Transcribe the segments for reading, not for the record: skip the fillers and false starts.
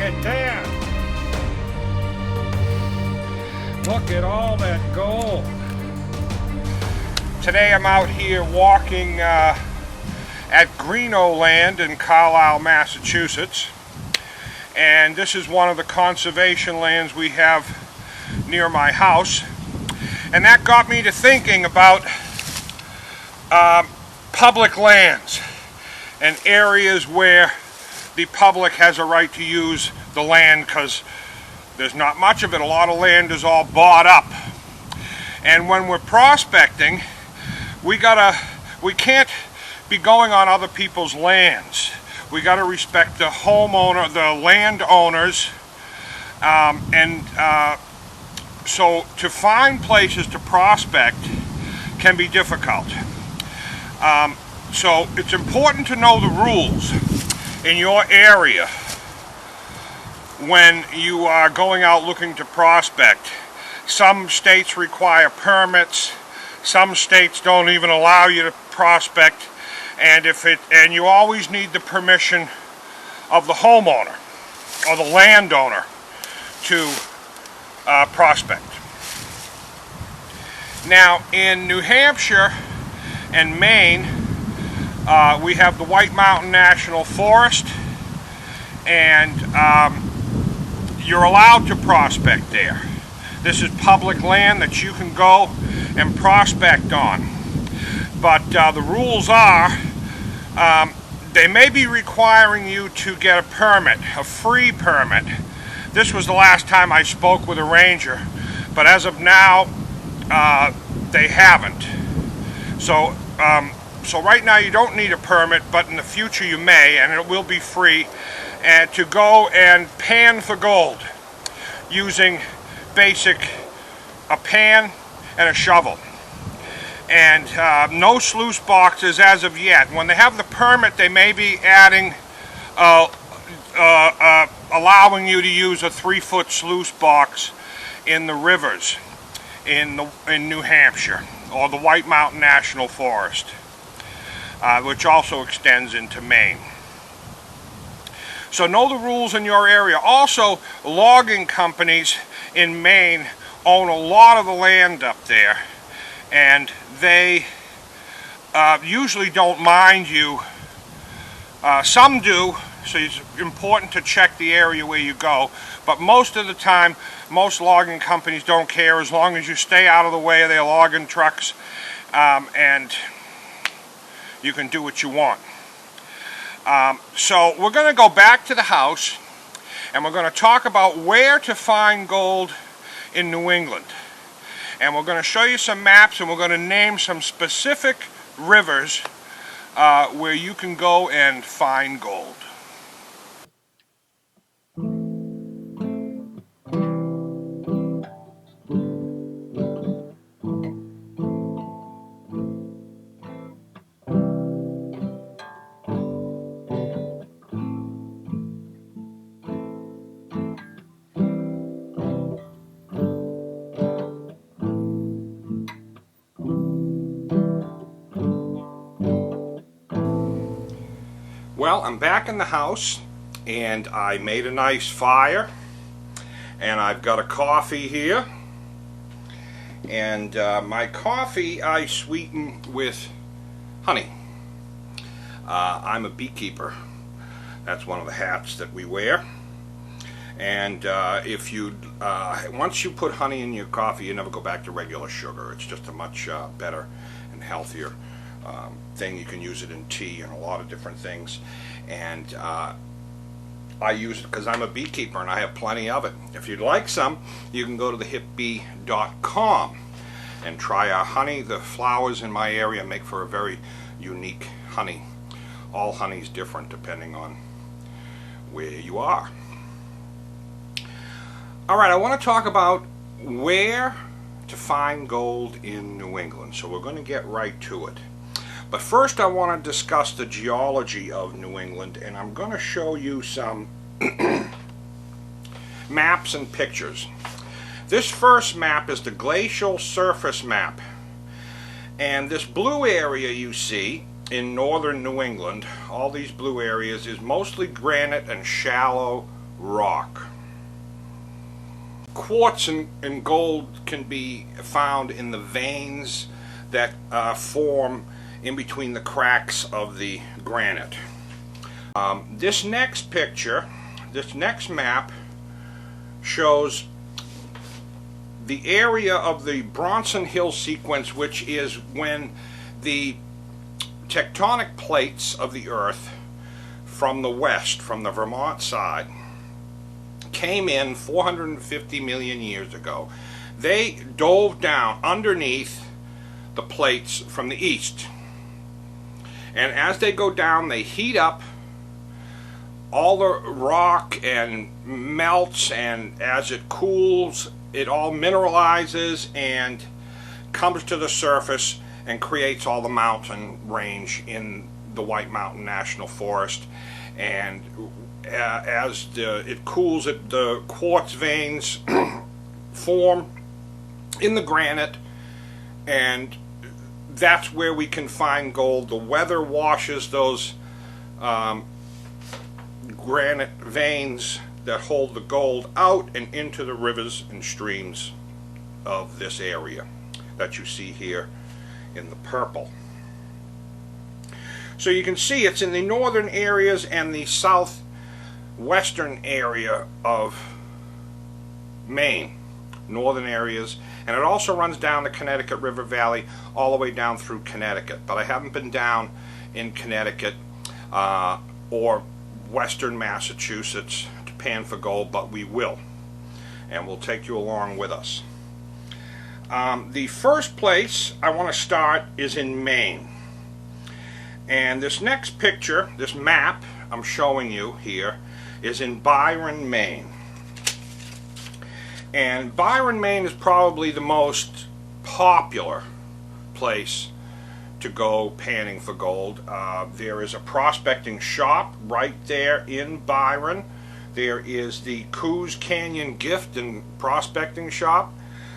at that. Look at all that gold. Today I'm out here walking at Greeno Land in Carlisle, Massachusetts. And this is one of the conservation lands we have near my house. And that got me to thinking about public lands and areas where the public has a right to use the land, because there's not much of it. A lot of land is all bought up. And when we're prospecting, we can't be going on other people's lands. We got to respect the homeowner, the landowners, so to find places to prospect can be difficult. So it's important to know the rules in your area when you are going out looking to prospect. Some states require permits. Some states don't even allow you to prospect, and you always need the permission of the homeowner or the landowner to prospect. Now in New Hampshire and Maine, we have the White Mountain National Forest, and you're allowed to prospect there. This is public land that you can go and prospect on. But the rules are, they may be requiring you to get a permit, a free permit. This was the last time I spoke with a ranger, but as of now, they haven't. So right now you don't need a permit, but in the future you may, and it will be free, and to go and pan for gold using a pan and a shovel. And no sluice boxes as of yet. When they have the permit, they may be adding, allowing you to use a 3-foot sluice box in the rivers in New Hampshire, or the White Mountain National Forest, which also extends into Maine. So know the rules in your area. Also, logging companies in Maine own a lot of the land up there, and they usually don't mind you. Some do, so it's important to check the area where you go, but most of the time, most logging companies don't care as long as you stay out of the way of their logging trucks, and you can do what you want. So we're going to go back to the house, and we're going to talk about where to find gold in New England. And we're going to show you some maps, and we're going to name some specific rivers where you can go and find gold. Well, I'm back in the house, and I made a nice fire, and I've got a coffee here, and my coffee I sweeten with honey. I'm a beekeeper. That's one of the hats that we wear. And if you once you put honey in your coffee, you never go back to regular sugar. It's just a much better and healthier thing. You can use it in tea and a lot of different things, and I use it because I'm a beekeeper and I have plenty of it. If you'd like some, you can go to thehipbee.com and try our honey. The flowers in my area make for a very unique honey. All honey is different depending on where you are. Alright, I want to talk about where to find gold in New England, so we're going to get right to it. But first I want to discuss the geology of New England, and I'm going to show you some maps and pictures. This first map is the glacial surface map, and this blue area you see in northern New England, all these blue areas, is mostly granite and shallow rock. Quartz and gold can be found in the veins that form in between the cracks of the granite. This next picture, this next map, shows the area of the Bronson Hill sequence, which is when the tectonic plates of the Earth from the west, from the Vermont side, came in 450 million years ago. They dove down underneath the plates from the east. And as they go down, they heat up. All the rock and melts, and as it cools, it all mineralizes and comes to the surface and creates all the mountain range in the White Mountain National Forest. And as it cools, the quartz veins form in the granite, and that's where we can find gold. The weather washes those granite veins that hold the gold out and into the rivers and streams of this area that you see here in the purple. So you can see it's in the northern areas and the southwestern area of Maine, northern areas, and it also runs down the Connecticut River Valley all the way down through Connecticut. But I haven't been down in Connecticut or western Massachusetts to pan for gold, but we will, and we'll take you along with us. The first place I want to start is in Maine. And this next picture, this map I'm showing you here, is in Byron, Maine. And Byron, Maine is probably the most popular place to go panning for gold. There is a prospecting shop right there in Byron. There is the Coos Canyon Gift and Prospecting Shop.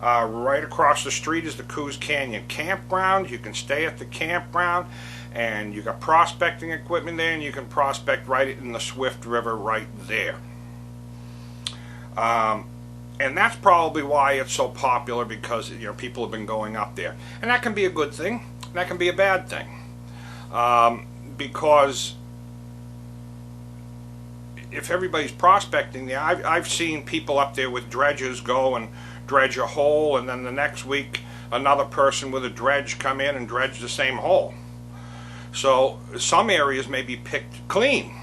Right across the street is the Coos Canyon Campground. You can stay at the campground, and you got prospecting equipment there, and you can prospect right in the Swift River right there. And that's probably why it's so popular, because people have been going up there, and that can be a good thing, and that can be a bad thing, because if everybody's prospecting there, I've seen people up there with dredges go and dredge a hole, and then the next week another person with a dredge come in and dredge the same hole. So some areas may be picked clean.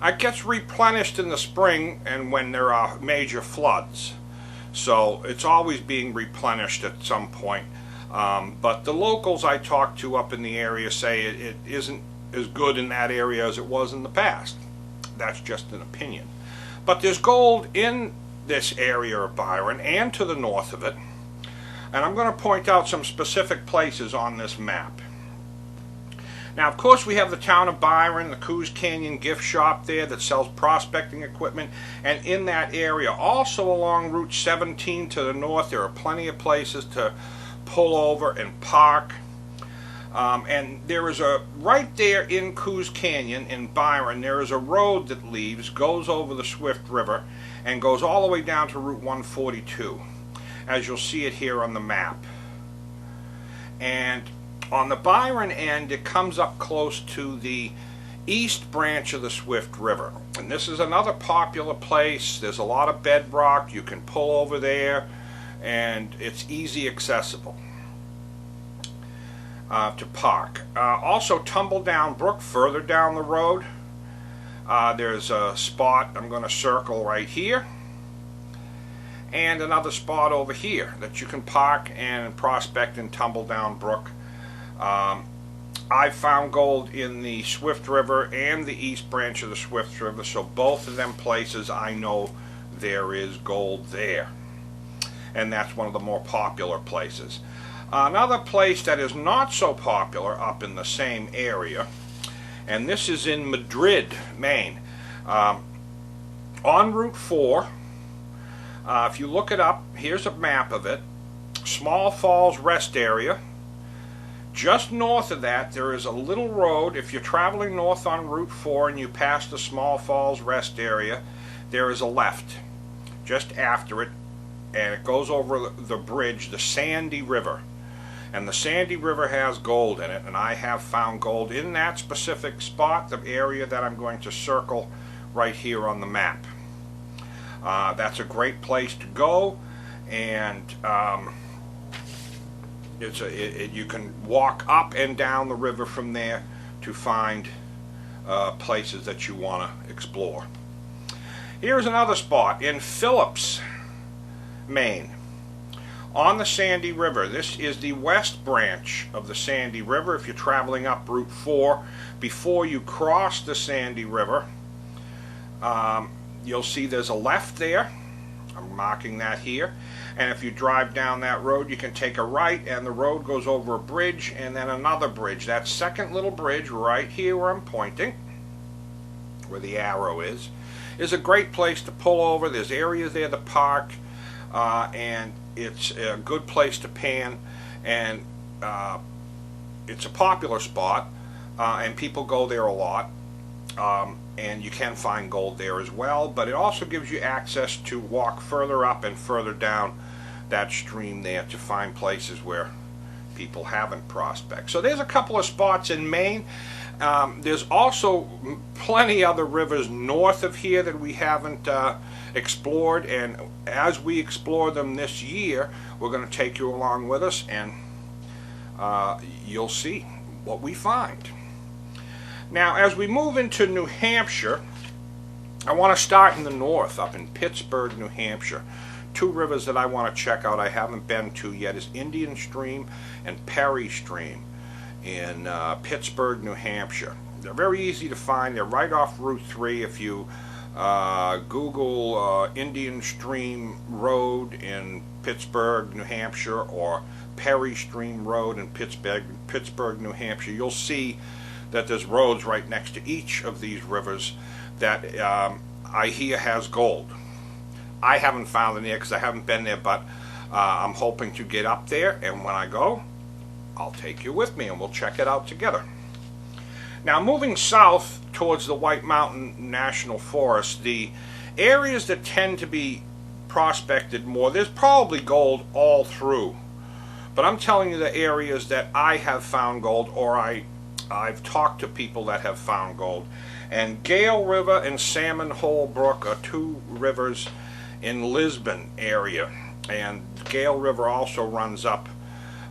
It gets replenished in the spring and when there are major floods. So it's always being replenished at some point. But the locals I talk to up in the area say it isn't as good in that area as it was in the past. That's just an opinion. But there's gold in this area of Byron and to the north of it. And I'm going to point out some specific places on this map. Now, of course, we have the town of Byron, the Coos Canyon gift shop there that sells prospecting equipment. And in that area, also along Route 17 to the north, there are plenty of places to pull over and park. And there is right there in Coos Canyon in Byron, there is a road that leaves, goes over the Swift River, and goes all the way down to Route 142, as you'll see it here on the map. And on the Byron end, it comes up close to the east branch of the Swift River. And this is another popular place. There's a lot of bedrock. You can pull over there, and it's easy accessible to park. Also, Tumbledown Brook, further down the road. There's a spot I'm going to circle right here, and another spot over here that you can park and prospect in Tumbledown Brook. I found gold in the Swift River and the east branch of the Swift River, so both of them places I know there is gold there, and that's one of the more popular places. Another place that is not so popular up in the same area, and this is in Madrid, Maine. On Route 4, if you look it up, here's a map of it. Small Falls Rest Area Just north of that, there is a little road. If you're traveling north on Route 4 and you pass the Small Falls Rest area, there is a left just after it, and it goes over the bridge, the Sandy River. And the Sandy River has gold in it, and I have found gold in that specific spot, the area that I'm going to circle right here on the map. That's a great place to go, and you can walk up and down the river from there to find places that you want to explore. Here's another spot in Phillips, Maine, on the Sandy River. This is the west branch of the Sandy River. If you're traveling up Route 4, before you cross the Sandy River, you'll see there's a left there. I'm marking that here. And if you drive down that road, you can take a right, and the road goes over a bridge and then another bridge. That second little bridge right here where I'm pointing, where the arrow is a great place to pull over. There's areas there to park, and it's a good place to pan, and it's a popular spot, and people go there a lot. And you can find gold there as well, but it also gives you access to walk further up and further down that stream there to find places where people haven't prospected. So there's a couple of spots in Maine. There's also plenty other rivers north of here that we haven't explored, and as we explore them this year, we're going to take you along with us, and you'll see what we find. Now, as we move into New Hampshire, I want to start in the north, up in Pittsburgh, New Hampshire. Two rivers that I want to check out I haven't been to yet is Indian Stream and Perry Stream in Pittsburgh, New Hampshire. They're very easy to find. They're right off Route 3. If you Google Indian Stream Road in Pittsburgh, New Hampshire, or Perry Stream Road in Pittsburgh, New Hampshire, you'll see that there's roads right next to each of these rivers that I hear has gold. I haven't found it yet because I haven't been there, but I'm hoping to get up there, and when I go, I'll take you with me and we'll check it out together. Now, moving south towards the White Mountain National Forest, the areas that tend to be prospected more, there's probably gold all through, but I'm telling you the areas that I have found gold, or I've talked to people that have found gold. And Gale River and Salmon Hole Brook are two rivers in Lisbon area, and Gale River also runs up.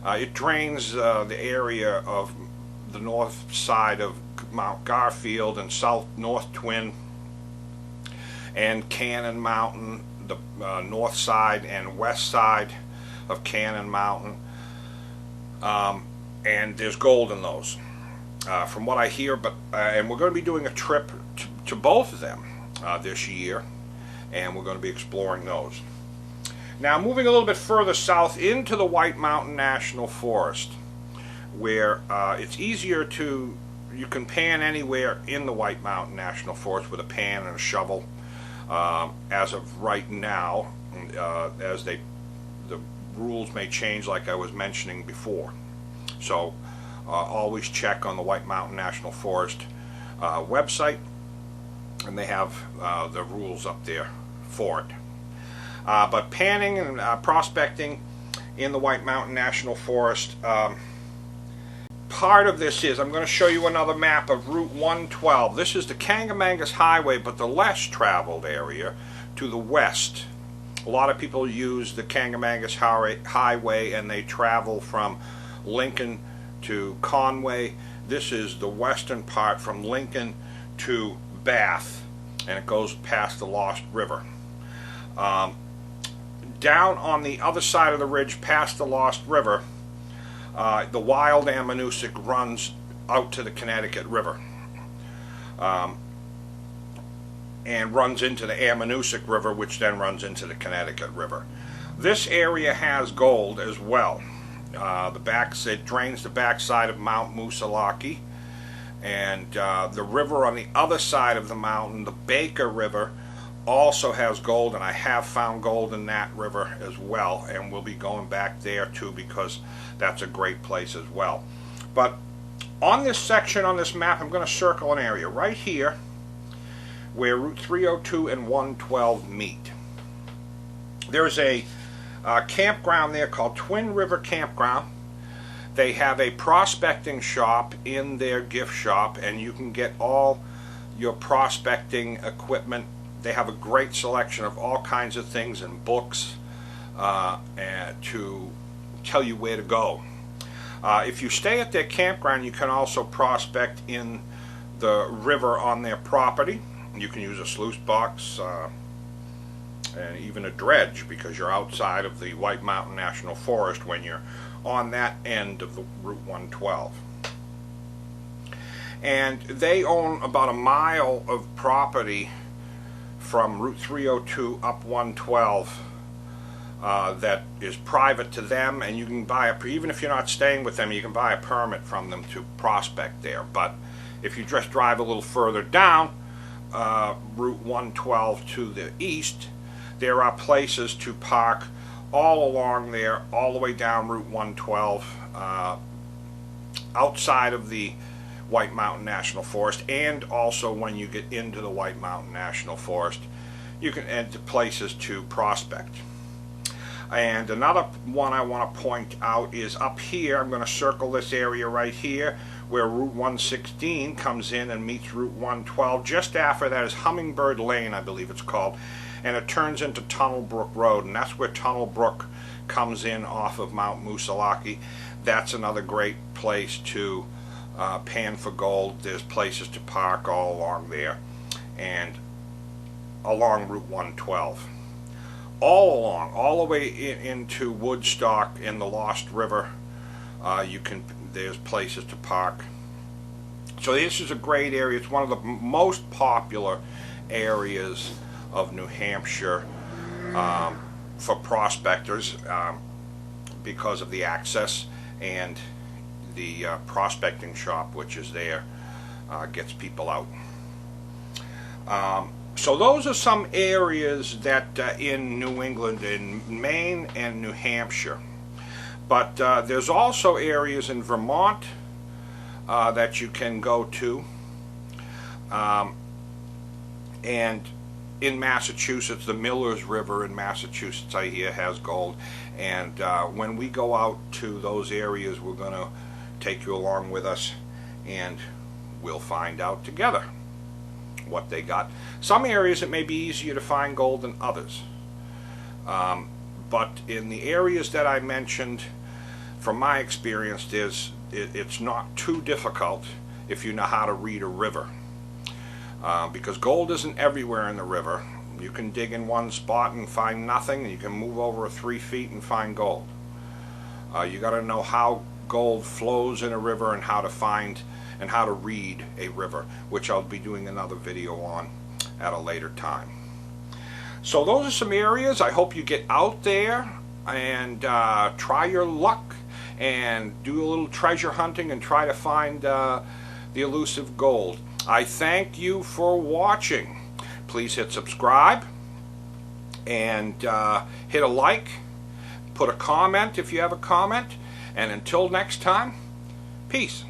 It drains the area of the north side of Mount Garfield and South North Twin and Cannon Mountain, the north side and west side of Cannon Mountain, and there's gold in those. From what I hear, and we're going to be doing a trip to both of them this year, and we're going to be exploring those. Now, moving a little bit further south into the White Mountain National Forest, where it's easier to, you can pan anywhere in the White Mountain National Forest with a pan and a shovel, as of right now, as the rules may change like I was mentioning before. So always check on the White Mountain National Forest website, and they have the rules up there for it. But panning and prospecting in the White Mountain National Forest, part of this is, I'm going to show you another map of Route 112. This is the Kangamangas Highway, but the less traveled area to the west. A lot of people use the Kangamangas Highway and they travel from Lincoln to Conway. This is the western part from Lincoln to Bath, and it goes past the Lost River. Down on the other side of the ridge past the Lost River, the wild Ammonoosuc runs out to the Connecticut River, and runs into the Ammonoosuc River, which then runs into the Connecticut River. This area has gold as well. It drains the backside of Mount Moosilauke, and the river on the other side of the mountain, the Baker River, also has gold, and I have found gold in that river as well, and we'll be going back there too because that's a great place as well. But on this section on this map, I'm going to circle an area right here where Route 302 and 112 meet. There's a campground there called Twin River Campground. They have a prospecting shop in their gift shop, and you can get all your prospecting equipment. They have a great selection of all kinds of things and books and to tell you where to go. If you stay at their campground, you can also prospect in the river on their property. You can use a sluice box and even a dredge, because you're outside of the White Mountain National Forest when you're on that end of the Route 112. And they own about a mile of property from Route 302 up 112 that is private to them, and you can buy even if you're not staying with them, you can buy a permit from them to prospect there. But if you just drive a little further down Route 112 to the east, there are places to park all along there, all the way down Route 112, outside of the White Mountain National Forest, and also when you get into the White Mountain National Forest, you can enter places to prospect. And another one I want to point out is up here. I'm going to circle this area right here where Route 116 comes in and meets Route 112. Just after that is Hummingbird Lane, I believe it's called, and it turns into Tunnel Brook Road, and that's where Tunnel Brook comes in off of Mount Moosilauke. That's another great place to pan for gold. There's places to park all along there and along Route 112. All along, all the way into Woodstock in the Lost River, there's places to park. So this is a great area. It's one of the most popular areas of New Hampshire for prospectors because of the access, and the prospecting shop, which is there, gets people out. So those are some areas that in New England, in Maine and New Hampshire. But there's also areas in Vermont that you can go to, and in Massachusetts, the Millers River in Massachusetts, I hear, has gold. And when we go out to those areas, we're going to take you along with us, and we'll find out together what they got. Some areas it may be easier to find gold than others, but in the areas that I mentioned, from my experience, it's not too difficult if you know how to read a river, because gold isn't everywhere in the river. You can dig in one spot and find nothing, and you can move over 3 feet and find gold. You got to know how gold flows in a river and how to find and how to read a river, which I'll be doing another video on at a later time. So those are some areas. I hope you get out there and try your luck and do a little treasure hunting and try to find the elusive gold. I thank you for watching. Please hit subscribe and hit a like, put a comment if you have a comment, and until next time, peace.